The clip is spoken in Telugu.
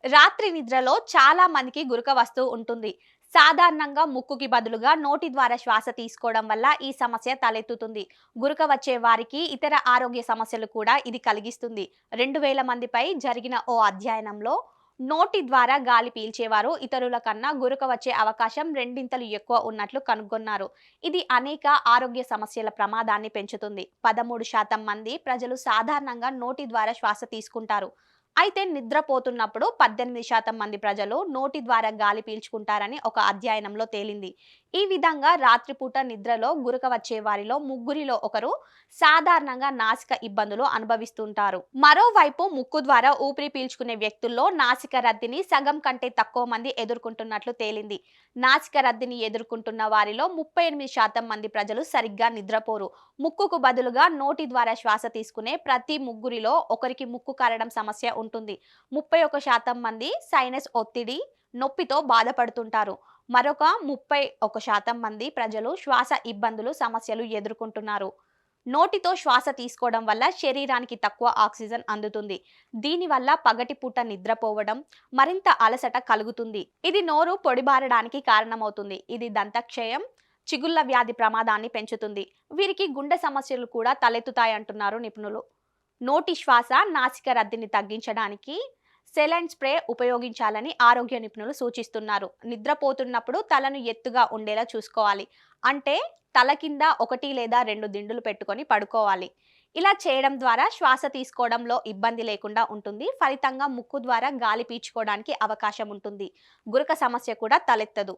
రాత్రి నిద్రలో చాలా మందికి గురక వస్తూ ఉంటుంది. సాధారణంగా ముక్కుకి బదులుగా నోటి ద్వారా శ్వాస తీసుకోవడం వల్ల ఈ సమస్య తలెత్తుతుంది. గురక వచ్చే వారికి ఇతర ఆరోగ్య సమస్యలు కూడా ఇది కలిగిస్తుంది. 2000 మందిపై జరిగిన ఓ అధ్యయనంలో నోటి ద్వారా గాలి పీల్చేవారు ఇతరుల కన్నా గురక వచ్చే అవకాశం రెండింతలు ఎక్కువ ఉన్నట్లు కనుగొన్నారు. ఇది అనేక ఆరోగ్య సమస్యల ప్రమాదాన్ని పెంచుతుంది. 13% మంది ప్రజలు సాధారణంగా నోటి ద్వారా శ్వాస తీసుకుంటారు. అయితే నిద్రపోతున్నప్పుడు 18% మంది ప్రజలు నోటి ద్వారా గాలి పీల్చుకుంటారని ఒక అధ్యయనంలో తేలింది. ఈ విధంగా రాత్రిపూట నిద్రలో గురక వచ్చే వారిలో ముగ్గురిలో ఒకరు సాధారణంగా నాసిక ఇబ్బందులు అనుభవిస్తుంటారు. మరోవైపు ముక్కు ద్వారా ఊపిరి పీల్చుకునే వ్యక్తుల్లో నాసిక రద్దిని సగం కంటే తక్కువ మంది ఎదుర్కొంటున్నట్లు తేలింది. నాసిక రద్దిని ఎదుర్కొంటున్న వారిలో 38% మంది ప్రజలు సరిగ్గా నిద్రపోరు. ముక్కుకు బదులుగా నోటి ద్వారా శ్వాస తీసుకునే ప్రతి ముగ్గురిలో ఒకరికి ముక్కు కారడం సమస్య ఉంటుంది. 31% మంది సైనస్ ఒత్తిడి, నొప్పితో బాధపడుతుంటారు. మరొక 31% మంది ప్రజలు శ్వాస ఇబ్బందులు సమస్యలు ఎదుర్కొంటున్నారు. నోటితో శ్వాస తీసుకోవడం వల్ల శరీరానికి తక్కువ ఆక్సిజన్ అందుతుంది. దీనివల్ల పగటిపూట నిద్రపోవడం, మరింత అలసట కలుగుతుంది. ఇది నోరు పొడిబారడానికి కారణమవుతుంది. ఇది దంతక్షయం, చిగుళ్ళ వ్యాధి ప్రమాదాన్ని పెంచుతుంది. వీరికి గుండె సమస్యలు కూడా తలెత్తుతాయంటున్నారు నిపుణులు. నోటి శ్వాస, నాసిక రద్దిని తగ్గించడానికి సెలైన్ స్ప్రే ఉపయోగించాలని ఆరోగ్య నిపుణులు సూచిస్తున్నారు. నిద్రపోతున్నప్పుడు తలను ఎత్తుగా ఉండేలా చూసుకోవాలి. అంటే తల కింద 1 లేదా 2 దిండులు పెట్టుకొని పడుకోవాలి. ఇలా చేయడం ద్వారా శ్వాస తీసుకోవడంలో ఇబ్బంది లేకుండా ఉంటుంది. ఫలితంగా ముక్కు ద్వారా గాలి పీల్చుకోవడానికి అవకాశం ఉంటుంది. గురక సమస్య కూడా తలెత్తదు.